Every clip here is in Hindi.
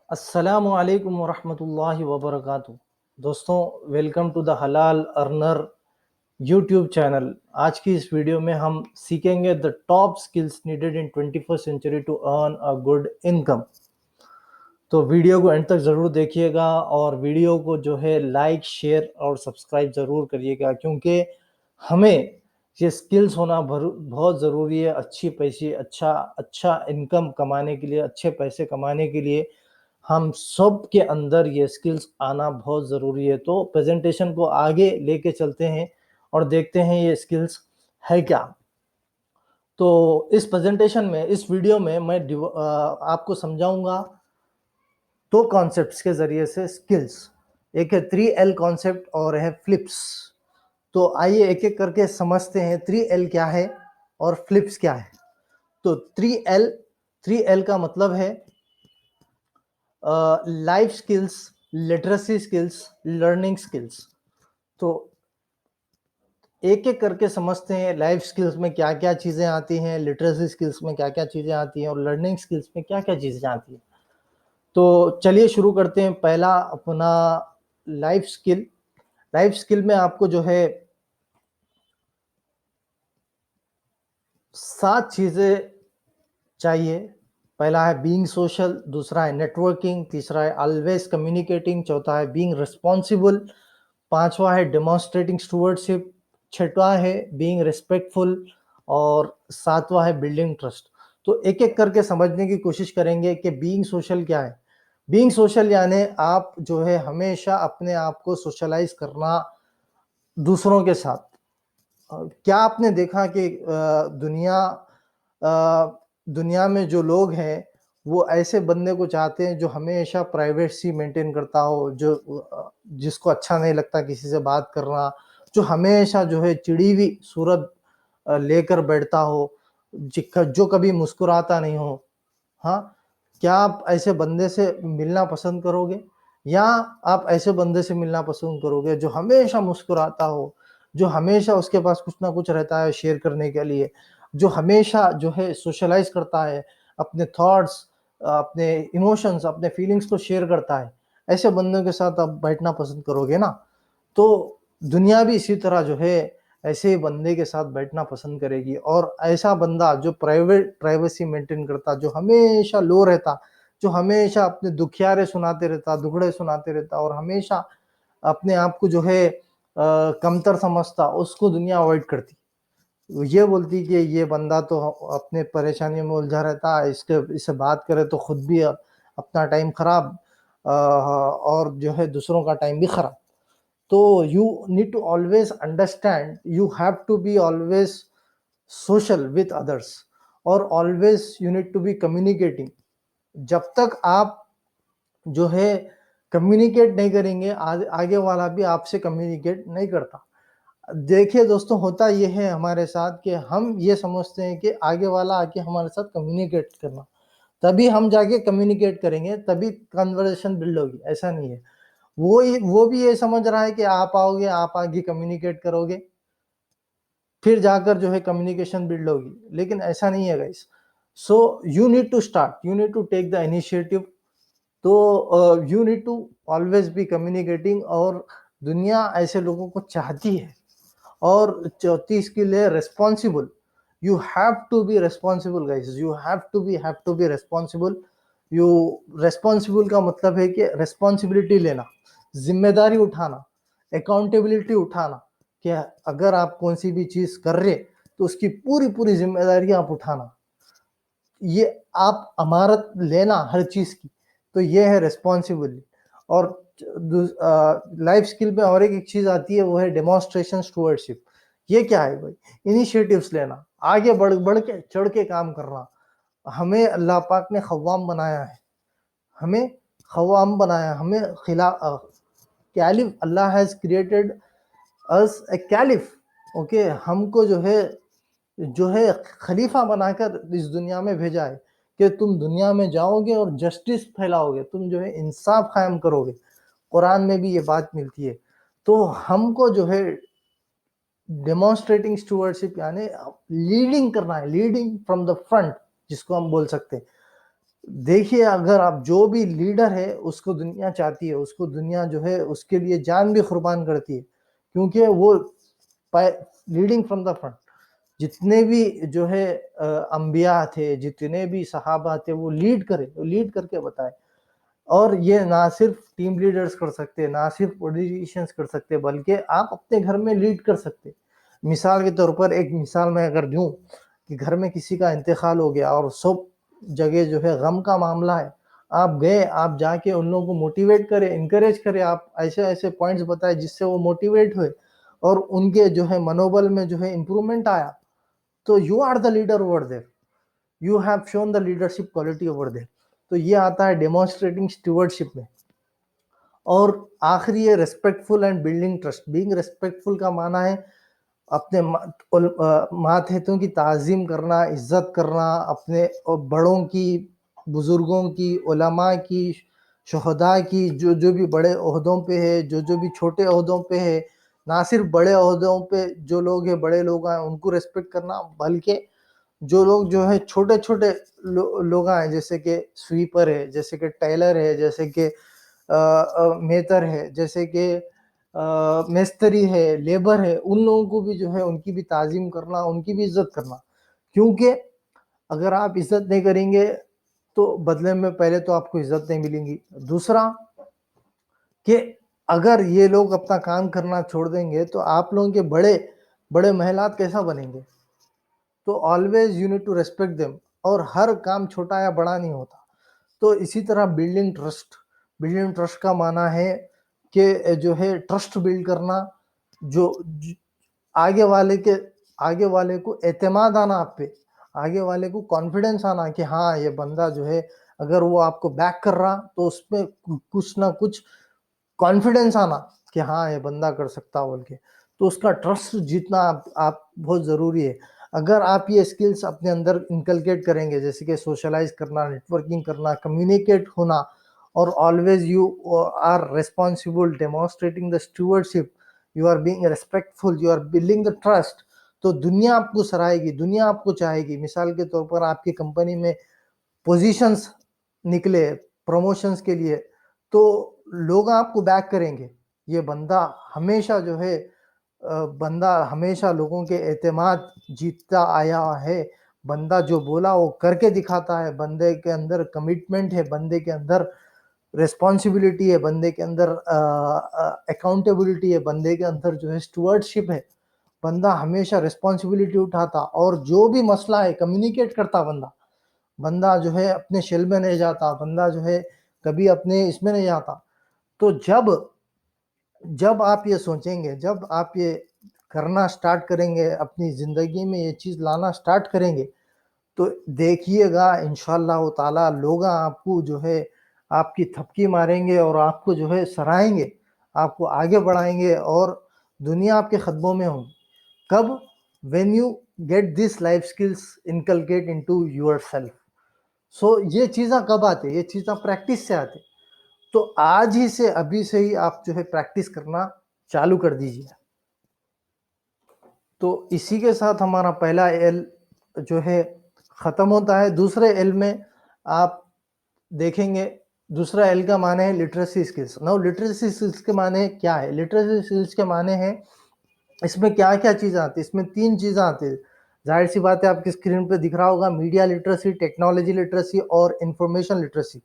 अस्सलामु अलैकुम वरहमतुल्लाहि वबरकातुहू। दोस्तों, वेलकम टू द हलाल अर्नर यूट्यूब चैनल। आज की इस वीडियो में हम सीखेंगे the top skills needed in 21st century to earn a good income. तो वीडियो को एंड तक ज़रूर देखिएगा और वीडियो को जो है लाइक, शेयर और सब्सक्राइब ज़रूर करिएगा, क्योंकि हमें ये स्किल्स होना बहुत ज़रूरी है। अच्छी पैसे अच्छा इनकम कमाने के लिए, अच्छे पैसे कमाने के लिए हम सब के अंदर ये स्किल्स आना बहुत ज़रूरी है। तो प्रेजेंटेशन को आगे लेके चलते हैं और देखते हैं ये स्किल्स है क्या। तो इस प्रेजेंटेशन में, इस वीडियो में मैं आपको समझाऊंगा दो कॉन्सेप्ट्स के जरिए से स्किल्स। एक है 3L कॉन्सेप्ट और है फ्लिप्स। तो आइए एक एक करके समझते हैं 3L क्या है और फ्लिप्स क्या है। तो 3L का मतलब है life skills, literacy skills, learning skills. तो एक एक करके समझते हैं लाइफ स्किल्स में क्या क्या चीज़ें आती हैं, लिटरेसी स्किल्स में क्या क्या चीज़ें आती हैं और लर्निंग स्किल्स में क्या क्या चीज़ें आती हैं। तो चलिए शुरू करते हैं। पहला अपना लाइफ स्किल। लाइफ स्किल में आपको जो है 7 चीज़ें चाहिए। पहला है बीइंग सोशल, दूसरा है नेटवर्किंग, तीसरा है ऑलवेज कम्युनिकेटिंग, चौथा है बीइंग रिस्पॉन्सिबल, पांचवा है डेमोन्स्ट्रेटिंग स्टूवर्डशिप, छठवा है बीइंग रिस्पेक्टफुल और सातवां है बिल्डिंग ट्रस्ट। तो एक एक करके समझने की कोशिश करेंगे कि बीइंग सोशल क्या है। बीइंग सोशल यानी आप जो है हमेशा अपने आप को सोशलाइज करना दूसरों के साथ। क्या आपने देखा कि दुनिया में जो लोग हैं वो ऐसे बंदे को चाहते हैं जो हमेशा प्राइवेसी मेंटेन करता हो, जिसको अच्छा नहीं लगता किसी से बात करना, जो हमेशा जो है चिड़ी हुई सूरत लेकर बैठता हो, जो कभी मुस्कुराता नहीं हो। हाँ, क्या आप ऐसे बंदे से मिलना पसंद करोगे या आप ऐसे बंदे से मिलना पसंद करोगे जो हमेशा मुस्कुराता हो, जो हमेशा उसके पास कुछ ना कुछ रहता है शेयर करने के लिए, जो हमेशा जो है सोशलाइज करता है, अपने थॉट्स, अपने इमोशंस, अपने फीलिंग्स को शेयर करता है। ऐसे बंदों के साथ आप बैठना पसंद करोगे ना। तो दुनिया भी इसी तरह जो है ऐसे ही बंदे के साथ बैठना पसंद करेगी। और ऐसा बंदा जो प्राइवेसी मेंटेन करता, जो हमेशा लो रहता, जो हमेशा अपने दुखियारे सुनाते रहता, दुखड़े सुनाते रहता और हमेशा अपने आप को जो है कमतर समझता, उसको दुनिया अवॉइड करती। ये बोलती कि ये बंदा तो अपने परेशानियों में उलझा रहता है, इससे बात करे तो खुद भी अपना टाइम खराब और जो है दूसरों का टाइम भी खराब। तो you need to always understand, you have to be always social with others और always you need to be communicating। जब तक आप जो है कम्युनिकेट नहीं करेंगे, आगे वाला भी आपसे कम्युनिकेट नहीं करता। देखिए दोस्तों, होता ये है हमारे साथ कि हम ये समझते हैं कि आगे वाला आके हमारे साथ कम्युनिकेट करना, तभी हम जाके कम्युनिकेट करेंगे, तभी कन्वर्सेशन बिल्ड होगी। ऐसा नहीं है। वो भी ये समझ रहा है कि आप आओगे, आप आगे कम्युनिकेट करोगे, फिर जाकर जो है कम्युनिकेशन बिल्ड होगी, लेकिन ऐसा नहीं है guys. So you need to start, you need to take the initiative. तो you need to always be communicating और दुनिया ऐसे लोगों को चाहती है। और चौथी स्किल है responsible. You have to be responsible guys, you have to be responsible. You responsible का मतलब है कि रिस्पॉन्सिबिलिटी लेना, जिम्मेदारी उठाना, अकाउंटेबिलिटी उठाना। कि अगर आप कौन सी भी चीज कर रहे तो उसकी पूरी पूरी जिम्मेदारी आप उठाना, ये आप अमानत लेना हर चीज की। तो ये है रिस्पॉन्सिबिलिटी। और लाइफ स्किल में और एक चीज आती है, वो है डेमोन्स्ट्रेशन स्टूवर्डशिप। ये क्या है भाई? इनिशिएटिव्स लेना, आगे बढ़ बढ़ के चढ़ के काम करना। हमें अल्लाह पाक ने खव्वाम बनाया है, हमें खव्वाम बनाया, हमें caliph, Allah has created us A caliph. Okay, हमको जो है खलीफा बनाकर इस दुनिया में भेजा है कि तुम दुनिया में जाओगे और जस्टिस फैलाओगे, तुम जो है इंसाफ कायम करोगे। कुरान में भी ये बात मिलती है। तो हमको जो है डेमोन्स्ट्रेटिंग स्टूवर्डशिप यानी लीडिंग करना है, लीडिंग फ्रॉम द फ्रंट, जिसको हम बोल सकते हैं। देखिए, अगर आप जो भी लीडर है उसको दुनिया चाहती है, उसको दुनिया जो है उसके लिए जान भी कुर्बान करती है, क्योंकि वो लीडिंग फ्रॉम द फ्रंट। जितने भी जो है अंबिया थे, जितने भी सहाबा थे, वो लीड करके बताए। और ये ना सिर्फ टीम लीडर्स कर सकते, ना सिर्फ पॉलिटिशियंस कर सकते, बल्कि आप अपने घर में लीड कर सकते। मिसाल के तौर पर एक मिसाल मैं अगर दूं कि घर में किसी का इंतकाल हो गया और सब जगह जो है गम का मामला है, आप गए, आप जाके उन लोगों को मोटिवेट करें, इनकरेज करें, आप ऐसे ऐसे पॉइंट्स बताए जिससे वो मोटिवेट हुए और उनके जो है मनोबल में जो है इंप्रूवमेंट आया, तो you are the leader over there, you have shown the leadership quality over there. तो ये आता है डेमोन्स्ट्रेटिंग स्टीवर्डशिप में। और आखिरी है respectful and building trust. Being respectful का माना है अपने मातहतों की ताज़ीम करना, इज्जत करना, अपने बड़ों की, बुजुर्गों की, उलमा की, शुहदा की, जो जो भी बड़े ओहदों पे है, जो जो भी छोटे ओहदों पे है, ना सिर्फ बड़े ओहदों पे जो लोग हैं, बड़े लोग हैं, उनको रेस्पेक्ट करना, बल्कि जो लोग जो है छोटे छोटे लोग हैं, जैसे कि स्वीपर है, जैसे कि टेलर है, जैसे कि मेहतर है, जैसे कि मिस्त्री है, लेबर है, उन लोगों को भी जो है उनकी भी ताजीम करना, उनकी भी इज्जत करना। क्योंकि अगर आप इज्जत नहीं करेंगे तो बदले में पहले तो आपको इज्जत नहीं मिलेगी, दूसरा कि अगर ये लोग अपना काम करना छोड़ देंगे तो आप लोगों के बड़े बड़े महलात कैसा बनेंगे। तो always you need to respect them, और हर काम छोटा या बड़ा नहीं होता। तो इसी तरह बिल्डिंग ट्रस्ट का माना है कि जो है ट्रस्ट बिल्ड करना, जो आगे वाले के आगे वाले को एतमाद आना आप पे, आगे वाले को कॉन्फिडेंस आना कि हाँ ये बंदा जो है, अगर वो आपको बैक कर रहा तो उसमें कुछ ना कुछ कॉन्फिडेंस आना कि हाँ ये बंदा कर सकता बोल के। तो उसका ट्रस्ट जीतना आप बहुत ज़रूरी है। अगर आप ये स्किल्स अपने अंदर इनकलकेट करेंगे, जैसे कि सोशलाइज करना, नेटवर्किंग करना, कम्युनिकेट होना, और always you are responsible, demonstrating the stewardship, you are being respectful, you are building the trust, तो दुनिया आपको सराहेगी, दुनिया आपको चाहेगी। मिसाल के तौर पर आपकी कंपनी में पोजीशंस निकले प्रमोशंस के लिए, तो लोग आपको बैक करेंगे। ये बंदा हमेशा जो है बंदा हमेशा लोगों के एतमाद जीतता आया है, बंदा जो बोला वो करके दिखाता है, बंदे के अंदर कमिटमेंट है, बंदे के अंदर रिस्पॉन्सिबिलिटी है, बंदे के अंदर अकाउंटेबिलिटी है, बंदे के अंदर जो है स्टुवर्डशिप है। बंदा हमेशा रिस्पॉन्सिबिलिटी उठाता और जो भी मसला है कम्युनिकेट करता, बंदा बंदा जो है अपने शेल में नहीं जाता, बंदा जो है कभी अपने इसमें नहीं जाता। तो जब जब आप ये सोचेंगे, जब आप ये करना स्टार्ट करेंगे, अपनी ज़िंदगी में ये चीज़ लाना स्टार्ट करेंगे, तो देखिएगा इंशाअल्लाह ताला लोग आपको जो है आपकी थपकी मारेंगे और आपको जो है सराहेंगे, आपको आगे बढ़ाएँगे और दुनिया आपके कदमों में होगी। कब? When you get this life skills inculcate into yourself. So ये चीज़ें कब आती है? ये चीज़ें प्रैक्टिस से आती है। तो आज ही से, अभी से ही आप जो है प्रैक्टिस करना चालू कर दीजिए। तो इसी के साथ हमारा पहला एल जो है ख़त्म होता है। दूसरे एल में आप देखेंगे, दूसरा एल का माने है literacy skills. Now literacy skills के माने क्या है? लिटरेसी स्किल्स के माने हैं, इसमें क्या-क्या चीज़ें आती है? इसमें 3 चीज़ें आती है। ज़ाहिर-सी बात है आपकी स्क्रीन पे दिख रहा होगा, मीडिया लिटरेसी, टेक्नोलॉजी लिटरेसी और इन्फॉर्मेशन लिटरेसी।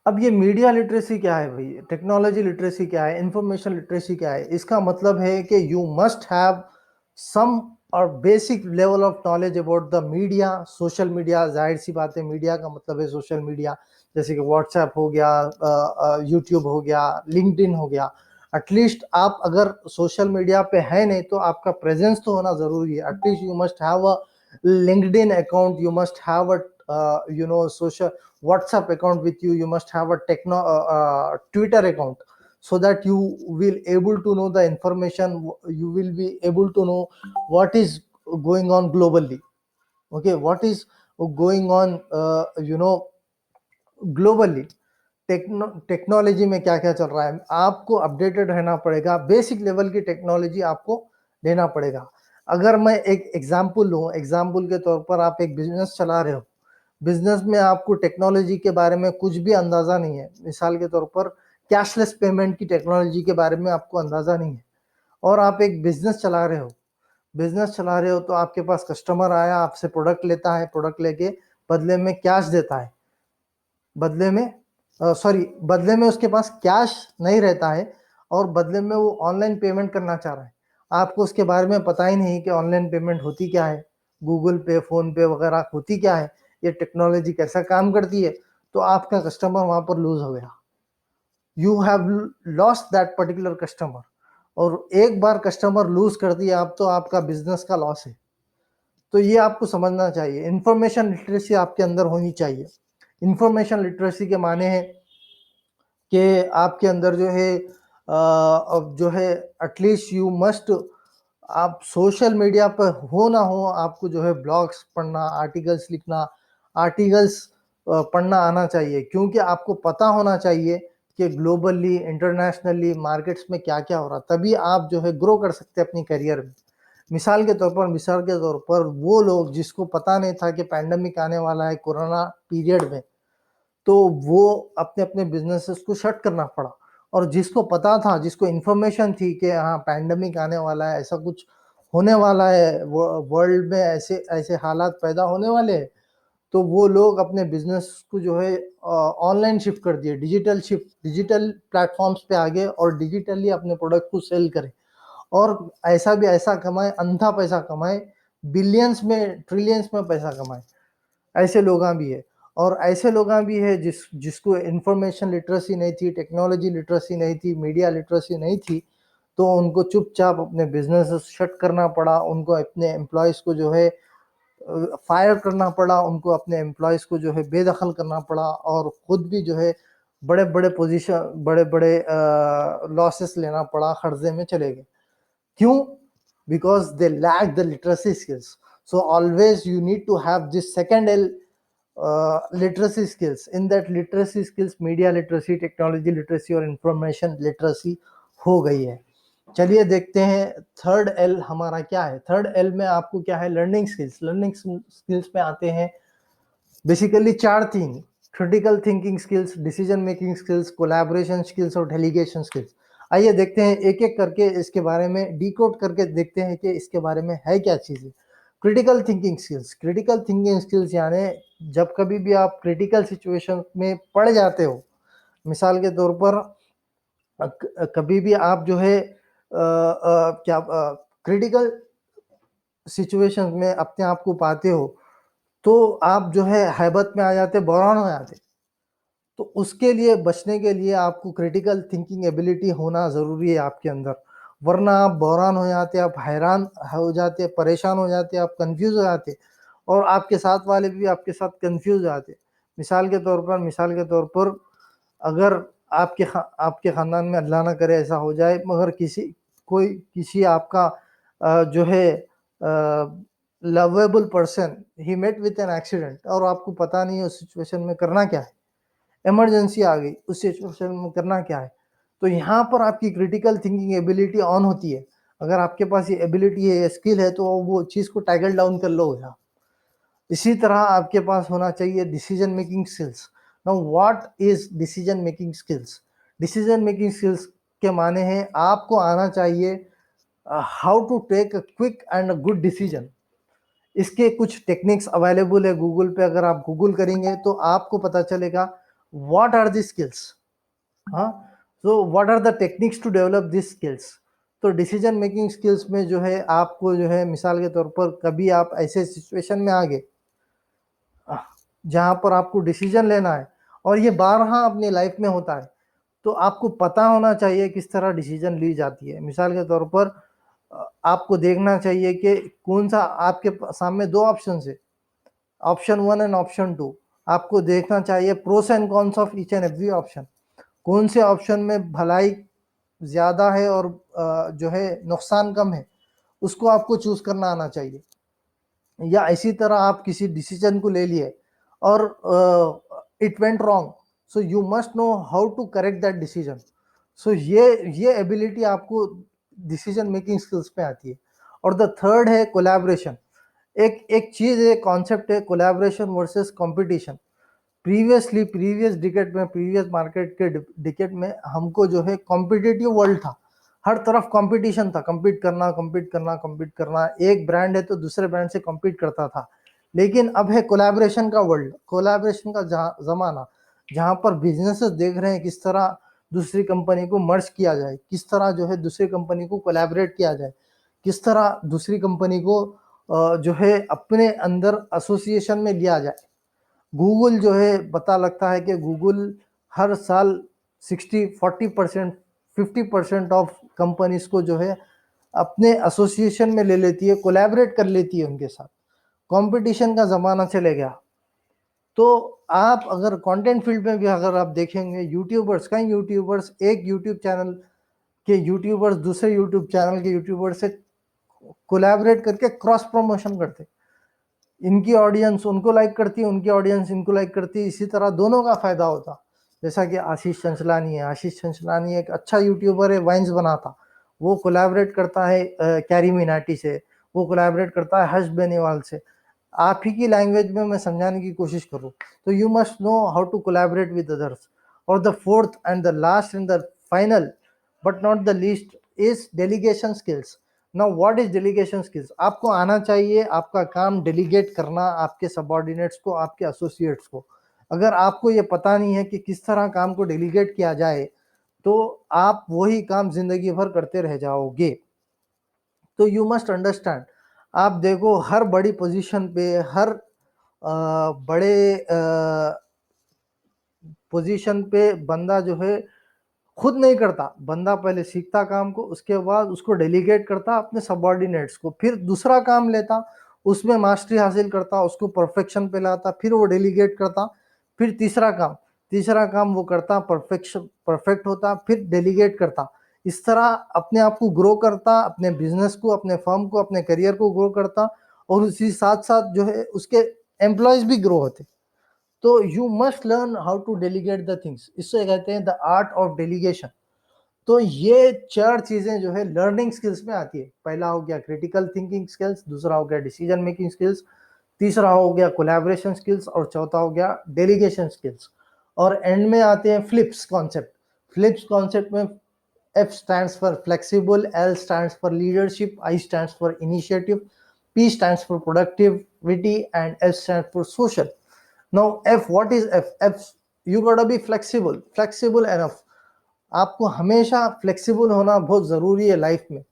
अब ये मीडिया लिटरेसी क्या है भाई? टेक्नोलॉजी लिटरेसी क्या है? इन्फॉर्मेशन लिटरेसी क्या है? इसका मतलब है कि यू मस्ट हैव सम और basic level of knowledge about the media, social media. ज़ाहिर सी बात है मीडिया का मतलब है सोशल मीडिया, जैसे कि व्हाट्सएप हो गया, यूट्यूब हो गया, लिंक्डइन हो गया। एटलीस्ट आप अगर सोशल मीडिया पे है नहीं तो आपका प्रेजेंस तो होना ज़रूरी है। At least you must have a LinkedIn account, you must have a social WhatsApp account with you, you must have a Twitter account, so that you will able to know the information, you will be able to know what is going on globally. Okay, what is going on globally, technology में क्या क्या चल रहा है, आपको अपडेटेड रहना पड़ेगा। बेसिक लेवल की टेक्नोलॉजी आपको लेना पड़ेगा। अगर मैं एक एग्जांपल लूँ, एग्जांपल के तौर पर आप एक बिजनेस चला रहे हो, बिज़नेस में आपको टेक्नोलॉजी के बारे में कुछ भी अंदाज़ा नहीं है। मिसाल के तौर पर कैशलेस पेमेंट की टेक्नोलॉजी के बारे में आपको अंदाज़ा नहीं है और आप एक बिज़नेस चला रहे हो तो आपके पास कस्टमर आया, आपसे प्रोडक्ट लेता है, प्रोडक्ट लेके बदले में कैश देता है। बदले में उसके पास कैश नहीं रहता है और बदले में वो ऑनलाइन पेमेंट करना चाह रहा है। आपको उसके बारे में पता ही नहीं कि ऑनलाइन पेमेंट होती क्या है, गूगल पे, फ़ोन पे वगैरह होती क्या है, ये टेक्नोलॉजी कैसा काम करती है, तो आपका कस्टमर वहाँ पर लूज़ हो गया। You have lost that particular customer और एक बार कस्टमर लूज़ कर दिया आप तो आपका बिज़नेस का लॉस है। तो ये आपको समझना चाहिए, इन्फॉर्मेशन लिटरेसी आपके अंदर होनी चाहिए। इन्फॉर्मेशन लिटरेसी के माने हैं कि आपके अंदर जो है अब जो है एटलीस्ट यू मस्ट, आप सोशल मीडिया पर हो ना हो, आपको जो है ब्लॉग्स पढ़ना, आर्टिकल्स लिखना, आर्टिकल्स पढ़ना आना चाहिए, क्योंकि आपको पता होना चाहिए कि ग्लोबली, इंटरनेशनली मार्केट्स में क्या-क्या हो रहा है, तभी आप जो है ग्रो कर सकते हैं अपनी करियर में। मिसाल के तौर पर वो लोग जिसको पता नहीं था कि पैंडेमिक आने वाला है कोरोना पीरियड में, तो वो अपने-अपने बिज़नेसेस को शट करना पड़ा और जिसको पता था, जिसको इन्फॉर्मेशन थी कि हाँ, पैंडेमिक आने वाला है, ऐसा कुछ होने वाला है, वर्ल्ड में ऐसे ऐसे हालात पैदा होने वाले हैं, तो वो लोग अपने बिज़नेस को जो है ऑनलाइन शिफ्ट कर दिए, डिजिटल प्लेटफ़ॉर्म्स पे आ गए और डिजिटली अपने प्रोडक्ट को सेल करें और ऐसा कमाएँ, अंधा पैसा कमाएँ, बिलियंस में, ट्रिलियंस में पैसा कमाएँ। ऐसे लोगां भी है और ऐसे लोगां भी है जिसको इन्फॉर्मेशन लिटरेसी नहीं थी, टेक्नोलॉजी लिटरेसी नहीं थी, मीडिया लिटरेसी नहीं थी, तो उनको चुपचाप अपने बिज़नेसेस शट करना पड़ा, उनको अपने एम्प्लॉइज़ को जो है फायर करना पड़ा, उनको अपने एम्प्लॉइज़ को जो है बेदखल करना पड़ा और खुद भी जो है बड़े-बड़े लॉसेस लेना पड़ा, कर्ज़े में चले गए। क्यों? Because they lack the literacy skills. So always you need to have this second L, literacy skills. In that literacy skills, media literacy, technology literacy और information literacy हो गई है। चलिए देखते हैं थर्ड एल हमारा क्या है। थर्ड एल में आपको क्या है, लर्निंग स्किल्स। लर्निंग स्किल्स में आते हैं basically 4 thing: critical thinking skills, decision making skills, collaboration skills और डेलीगेशन स्किल्स। आइए देखते हैं एक-एक करके, इसके बारे में डिकोड करके देखते हैं कि इसके बारे में है क्या चीज़ें। क्रिटिकल थिंकिंग स्किल्स यानी जब कभी भी आप क्रिटिकल सिचुएशन में पड़ जाते हो, मिसाल के तौर पर कभी भी आप जो है क्रिटिकल सिचुएशन में अपने आप को पाते हो, तो आप जो है हैबत में आ जाते, बौरान हो जाते। तो उसके लिए, बचने के लिए आपको क्रिटिकल थिंकिंग एबिलिटी होना ज़रूरी है आपके अंदर, वरना आप बहरान हो जाते, आप हैरान हो जाते, परेशान हो जाते, आप कन्फ्यूज़ हो जाते और आपके साथ वाले भी आपके साथ कन्फ्यूज़ हो जाते। मिसाल के तौर पर अगर आपके ख़ानदान में अल्लाह ना करे ऐसा हो जाए, मगर किसी आपका जो है लवेबल पर्सन ही मेट विथ एन एक्सीडेंट और आपको पता नहीं है उस सिचुएशन में करना क्या है, इमरजेंसी आ गई, उस सिचुएशन में करना क्या है, तो यहाँ पर आपकी क्रिटिकल थिंकिंग एबिलिटी ऑन होती है। अगर आपके पास ये एबिलिटी है, ये स्किल है, तो वो चीज़ को टैकल डाउन कर लोगे आप। इसी तरह आपके पास होना चाहिए decision making skills. Now what is decision making skills? Decision making skills के माने हैं आपको आना चाहिए how to take a quick and a good decision. इसके कुछ टेक्निक्स अवेलेबल है गूगल पे, अगर आप गूगल करेंगे तो आपको पता चलेगा व्हाट आर द स्किल्स। हाँ, so what are the techniques to develop this skills. तो डिसीजन मेकिंग स्किल्स में जो है आपको जो है, मिसाल के तौर पर कभी आप ऐसे सिचुएशन में आ गए जहाँ पर आपको डिसीजन लेना है और ये बारहा अपनी लाइफ में होता है, तो आपको पता होना चाहिए किस तरह डिसीजन ली जाती है। मिसाल के तौर पर आपको देखना चाहिए कि कौन सा आपके सामने 2 ऑप्शन है, ऑप्शन 1 एंड ऑप्शन 2। आपको देखना चाहिए pros and cons of each and every option. कौन से ऑप्शन में भलाई ज़्यादा है और जो है नुकसान कम है, उसको आपको चूज़ करना आना चाहिए। या इसी तरह आप किसी डिसीजन को ले लिए और it went wrong, so you must know how to correct that decision. So ये एबिलिटी आपको डिसीजन मेकिंग स्किल्स पे आती है। और द थर्ड है कोलैबोरेशन। एक एक चीज है, कॉन्सेप्ट है collaboration versus competition. Previous decade में, प्रीवियस मार्केट के डिकेड में हमको जो है कॉम्पिटिटिव वर्ल्ड था, हर तरफ कंपटीशन था, compete करना, एक ब्रांड है तो दूसरे ब्रांड से compete करता था। लेकिन अब है कोलैबोरेशन का वर्ल्ड, कोलैबोरेशन का जमाना, जहां पर बिजनेसेस देख रहे हैं किस तरह दूसरी कंपनी को मर्ज किया जाए, किस तरह जो है दूसरी कंपनी को कोलैबोरेट किया जाए, किस तरह दूसरी कंपनी को जो है अपने अंदर एसोसिएशन में लिया जाए। गूगल जो है पता लगता है कि गूगल हर साल 60-40% 50% ऑफ कंपनीज को जो है अपने एसोसिएशन में ले लेती है, कोलैबोरेट कर लेती है उनके साथ। कंपटीशन का जमाना चले गया। तो आप अगर कंटेंट फील्ड में भी अगर आप देखेंगे, यूट्यूबर्स, कई यूट्यूबर्स एक यूट्यूब चैनल के यूट्यूबर्स दूसरे यूट्यूब चैनल के यूट्यूबर से कोलैबोरेट करके क्रॉस प्रमोशन करते, इनकी ऑडियंस उनको लाइक करती है, उनकी ऑडियंस इनको लाइक करती है, इसी तरह दोनों का फायदा होता। जैसा कि आशीष चंचलानी है, आशीष चंचलानी एक अच्छा यूट्यूबर है, वाइन्स बनाता, वो कोलैबोरेट करता है कैरी मिनाटी से, वो कोलैबोरेट करता है हर्ष बेनीवाल से। आप ही की लैंग्वेज में मैं समझाने की कोशिश करूँ तो you must know how to collaborate with others. और the fourth and the last and the final but not the least is delegation skills. Now what is delegation skills? आपको आना चाहिए आपका काम डेलीगेट करना आपके सबऑर्डिनेट्स को, आपके एसोसिएट्स को। अगर आपको ये पता नहीं है कि किस तरह काम को डेलीगेट किया जाए तो आप वही काम जिंदगी भर करते रह जाओगे। तो यू मस्ट अंडरस्टैंड, आप देखो हर बड़ी पोजीशन पे, हर बड़े पोजीशन पे बंदा जो है खुद नहीं करता, बंदा पहले सीखता काम को, उसके बाद उसको डेलीगेट करता अपने सबऑर्डिनेट्स को, फिर दूसरा काम लेता, उसमें मास्टरी हासिल करता, उसको परफेक्शन पे लाता, फिर वो डेलीगेट करता, फिर तीसरा काम वो करता, परफेक्ट होता, फिर डेलीगेट करता। इस तरह अपने आप को ग्रो करता, अपने बिजनेस को, अपने फर्म को, अपने करियर को ग्रो करता, और उसी साथ साथ जो है उसके एम्प्लॉयज भी ग्रो होते। तो you must learn how to delegate the things, इससे कहते हैं द आर्ट ऑफ डेलीगेशन। तो ये चार चीजें जो है लर्निंग स्किल्स में आती है। पहला हो गया क्रिटिकल थिंकिंग स्किल्स, दूसरा हो गया डिसीजन मेकिंग स्किल्स, तीसरा हो गया कोलैबोरेशन स्किल्स, और चौथा हो गया डेलीगेशन स्किल्स। और एंड में आते हैं फ्लिप्स कॉन्सेप्ट। फ्लिप्स कॉन्सेप्ट में F stands for flexible, L stands for leadership, I stands for initiative, P stands for productivity, and S stands for social. Now F, what is F? F, you gotta be flexible enough. आपको हमेशा फ्लेक्सिबल होना बहुत ज़रूरी है लाइफ में,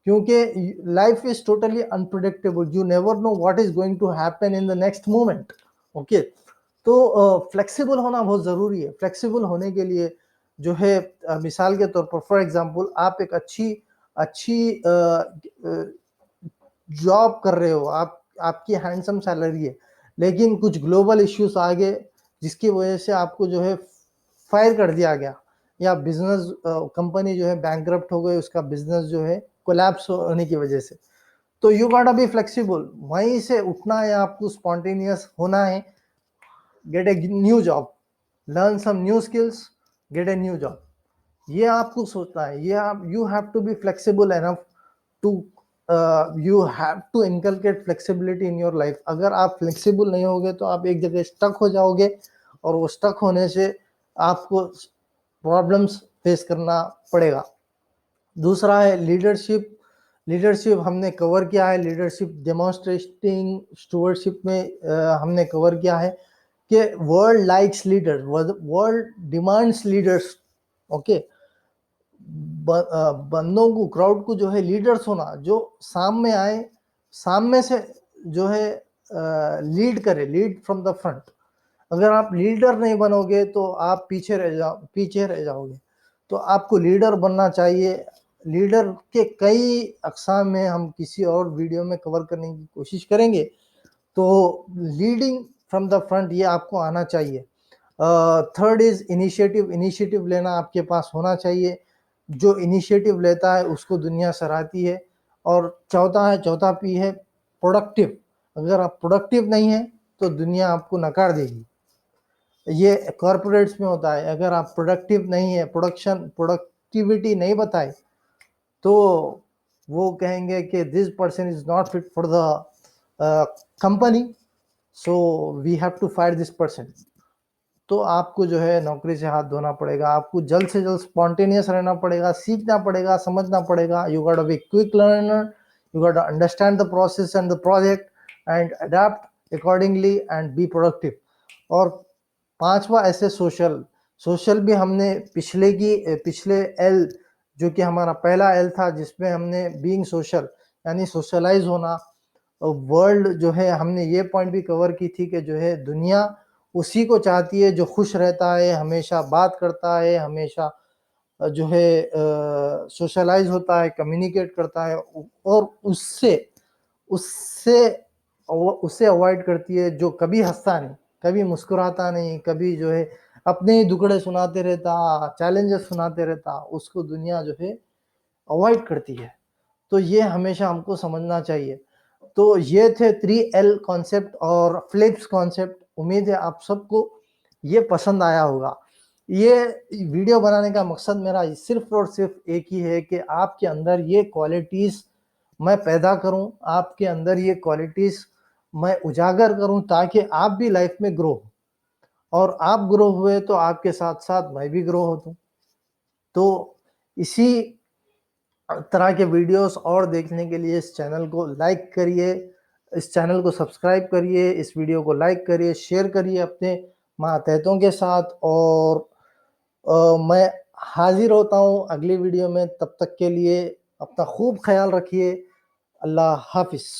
क्योंकि life is totally unpredictable, you never know what is going to happen in the next moment. Okay, तो फ्लेक्सिबल होना बहुत ज़रूरी है। फ्लेक्सिबल होने के लिए जो है मिसाल के तौर पर, फॉर एग्जांपल, आप एक अच्छी अच्छी जॉब कर रहे हो, आपकी हैंडसम सैलरी है, लेकिन कुछ ग्लोबल इश्यूज आ गए जिसकी वजह से आपको जो है फायर कर दिया गया, या बिजनेस कंपनी जो है बैंकरप्ट हो गई, उसका बिजनेस जो है कोलैप्स होने की वजह से। तो यू गॉटा बी फ्लेक्सिबल, वहीं से उठना है आपको, स्पॉन्टेनियस होना है, get a new job, learn some new skills, get a new job. ये आपको सोचना है, ये आप, you have to be flexible enough to, you have to inculcate flexibility in your life. अगर आप फ्लेक्सिबल नहीं होगे तो आप एक जगह स्टक हो जाओगे, और वो स्टक होने से आपको प्रॉब्लम्स फेस करना पड़ेगा। दूसरा है लीडरशिप। लीडरशिप हमने कवर किया है, लीडरशिप डेमोन्स्ट्रेटिंग स्टूवर्डशिप में हमने कवर किया है कि world likes leader, world demands leaders. Okay, बंदों को, क्राउड को जो है लीडर्स होना, जो सामने आए, सामने से जो है लीड करे, लीड फ्रॉम द फ्रंट। अगर आप लीडर नहीं बनोगे तो आप पीछे रह जाओगे। तो आपको लीडर बनना चाहिए। लीडर के कई अक़साम में हम किसी और वीडियो में कवर करने की कोशिश करेंगे। तो लीडिंग फ्रॉम द फ्रंट ये आपको आना चाहिए। Third is initiative. इनिशिएटिव लेना आपके पास होना चाहिए, जो इनिशिएटिव लेता है उसको दुनिया सराहती है। और चौथा पी है प्रोडक्टिव। अगर आप प्रोडक्टिव नहीं है तो दुनिया आपको नकार देगी। ये कॉर्पोरेट्स में होता है, अगर आप प्रोडक्टिव नहीं है, प्रोडक्टिविटी नहीं बताए, तो वो कहेंगे कि this person is not fit for the company, so we have to fire this person. तो आपको जो है नौकरी से हाथ धोना पड़ेगा, आपको जल्द से जल्द स्पॉन्टेनियस रहना पड़ेगा, सीखना पड़ेगा, समझना पड़ेगा। You got to be quick learner, you got to understand the process and the project and adapt accordingly and be productive. और पांचवा ऐसे सोशल, सोशल भी हमने पिछले एल, जो कि हमारा पहला एल था, जिसमें हमने बीइंग सोशल यानी सोशलाइज होना। वर्ल्ड जो है हमने ये पॉइंट भी कवर की थी कि जो है दुनिया उसी को चाहती है जो खुश रहता है, हमेशा बात करता है, हमेशा जो है सोशलाइज होता है, कम्युनिकेट करता है, और उससे उससे उसे अवॉइड करती है जो कभी हंसता नहीं, कभी मुस्कुराता नहीं, कभी जो है अपने ही दुखड़े सुनाते रहता, चैलेंजेस सुनाते रहता, उसको दुनिया जो है अवॉइड करती है। तो ये हमेशा हमको समझना चाहिए। तो ये थे 3L कॉन्सेप्ट और फ्लिप्स कॉन्सेप्ट। उम्मीद है आप सबको ये पसंद आया होगा। ये वीडियो बनाने का मकसद मेरा सिर्फ और सिर्फ एक ही है कि आपके अंदर ये क्वालिटीज़ मैं पैदा करूं, आपके अंदर ये क्वालिटीज़ मैं उजागर करूं, ताकि आप भी लाइफ में ग्रो हो, और आप ग्रो हुए तो आपके साथ साथ मैं भी ग्रो होता हूं। तो इसी तरह के वीडियोस और देखने के लिए इस चैनल को लाइक करिए, इस चैनल को सब्सक्राइब करिए, इस वीडियो को लाइक करिए, शेयर करिए अपने मातहतों के साथ। और मैं हाजिर होता हूँ अगली वीडियो में। तब तक के लिए अपना खूब ख्याल रखिए। अल्लाह हाफिज़।